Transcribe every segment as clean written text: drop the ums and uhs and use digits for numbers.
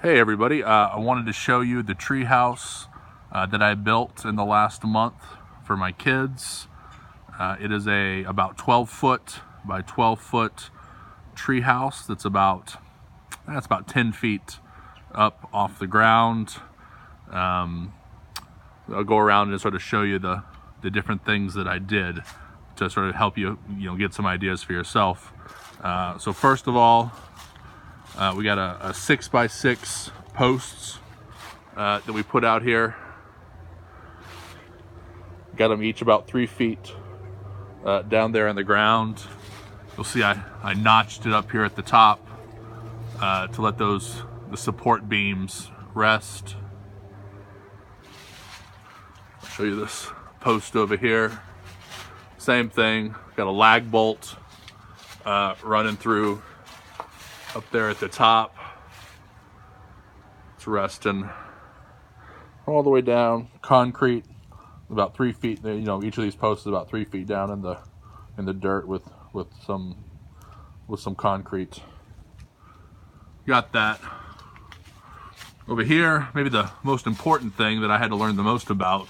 Hey everybody, I wanted to show you the treehouse that I built in the last month for my kids. It is a about 12 foot by 12 foot treehouse that's about 10 feet up off the ground. I'll go around and sort of show you the different things that I did to sort of help you get some ideas for yourself. So first of all, we got a 6x6 posts that we put out here. Got them each about 3 feet down there in the ground. You'll see I notched it up here at the top to let the support beams rest. I'll show you this post over here. Same thing, got a lag bolt running through up there at the top. It's resting all the way down. Concrete, about 3 feet. Each of these posts is about 3 feet down in the dirt with some concrete. Got that. Over here, maybe the most important thing that I had to learn the most about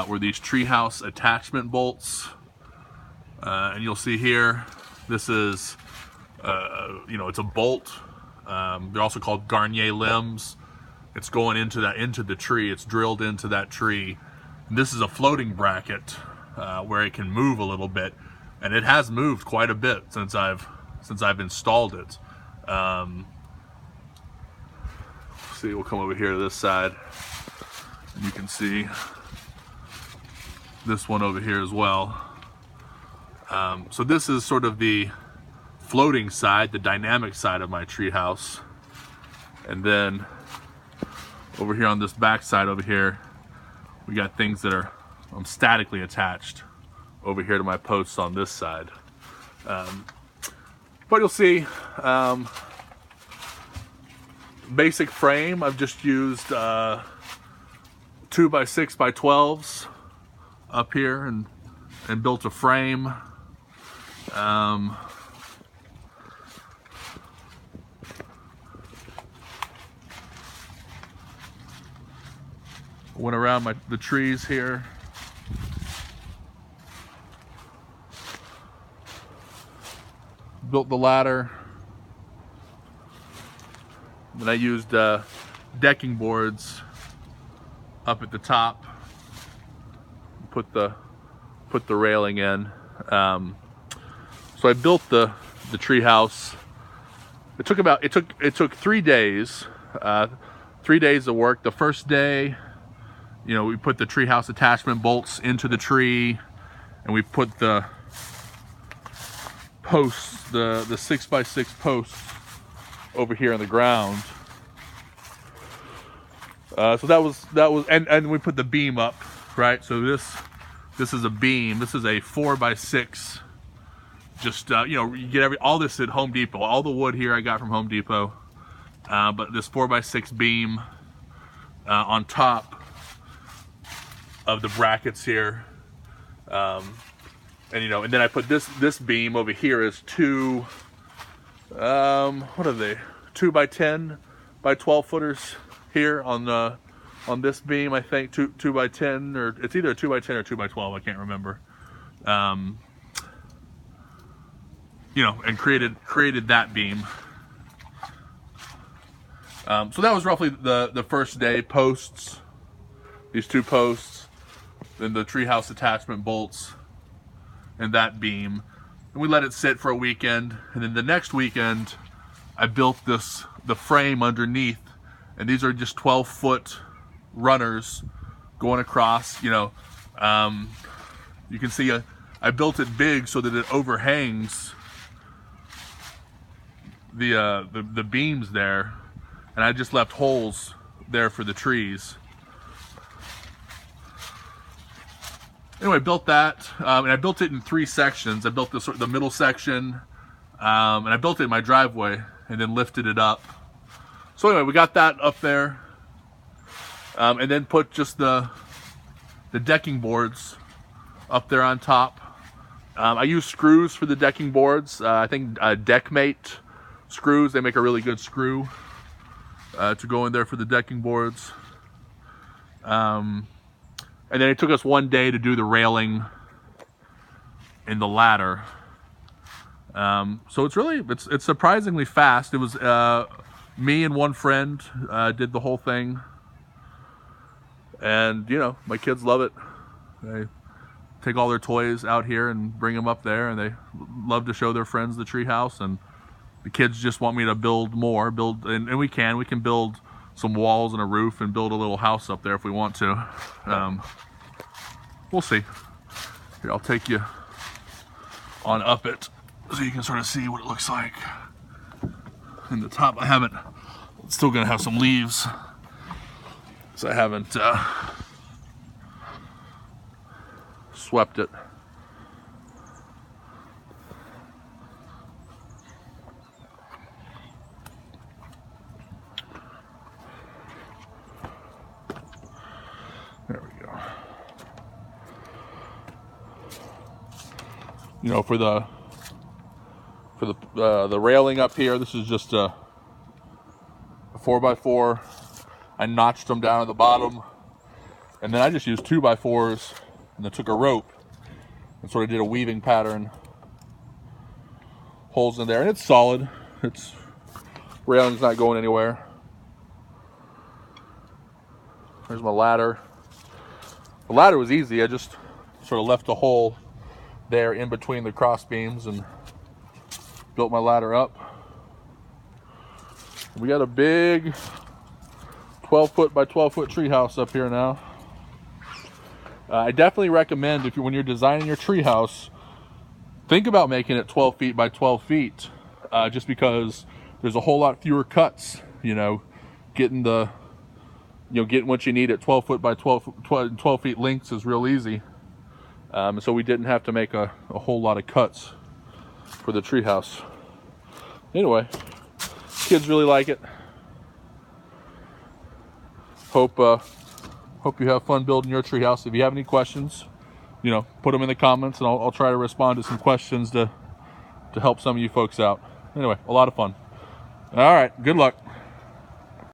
were these treehouse attachment bolts. And you'll see here, this is it's a bolt. They're also called Garnier limbs. It's going into the tree. It's drilled into that tree. And this is a floating bracket where it can move a little bit, and it has moved quite a bit since I've installed it. See, we'll come over here to this side, and you can see this one over here as well. So this is sort of the floating side, the dynamic side of my treehouse. And then over here on this back side over here, we got things that are statically attached over here to my posts on this side. But you'll see, basic frame, I've just used 2x6x12s up here and built a frame. Went around the trees here. Built the ladder. Then I used decking boards up at the top. Put the railing in. So I built the tree house. It took 3 days. 3 days of work. The first day, we put the treehouse attachment bolts into the tree, and we put the posts, the 6x6 posts over here on the ground. So that was, and we put the beam up, right? So this is a beam. This is a 4x6. Just you get all this at Home Depot. All the wood here I got from Home Depot, but this 4x6 beam on top of the brackets here, and then I put this beam over here is two, what are they? 2x10 by 12 footers here on this beam. I think 2x10, or it's either a 2x10 or 2x12. I can't remember. And created that beam. So that was roughly the first day. Posts, these two posts, then the treehouse attachment bolts, and that beam. And we let it sit for a weekend, and then the next weekend I built the frame underneath, and these are just 12-foot runners going across. You can see I built it big so that it overhangs the beams there, and I just left holes there for the trees. Anyway, I built that, and I built it in 3 sections. I built the middle section, and I built it in my driveway, and then lifted it up. So anyway, we got that up there, and then put just the decking boards up there on top. I use screws for the decking boards. I think Deckmate screws, they make a really good screw. to go in there for the decking boards. And then it took us one day to do the railing and the ladder. So it's surprisingly fast. It was me and one friend did the whole thing. And, you know, my kids love it. They take all their toys out here and bring them up there, and they love to show their friends the treehouse. And the kids just want me to build more, and we can build some walls and a roof and build a little house up there if we want to. We'll see. Here, I'll take you on up it so you can sort of see what it looks like. In the top, it's still gonna have some leaves, so I haven't swept it. There we go. You know, for the railing up here, this is just a 4x4. I notched them down at the bottom, and then I just used 2x4s, and then took a rope and sort of did a weaving pattern, holes in there, and it's solid. Railing's not going anywhere. There's my ladder. The ladder was easy. I just sort of left a hole there in between the cross beams and built my ladder up. We got a big 12-foot by 12-foot treehouse up here now. I definitely recommend, when you're designing your treehouse, think about making it 12 feet by 12 feet, just because there's a whole lot fewer cuts. You know, getting what you need at 12 foot by 12 feet lengths is real easy. So we didn't have to make a whole lot of cuts for the treehouse. Anyway, kids really like it. Hope you have fun building your treehouse. If you have any questions, you know, put them in the comments, and I'll try to respond to some questions to help some of you folks out. Anyway, a lot of fun. All right, good luck.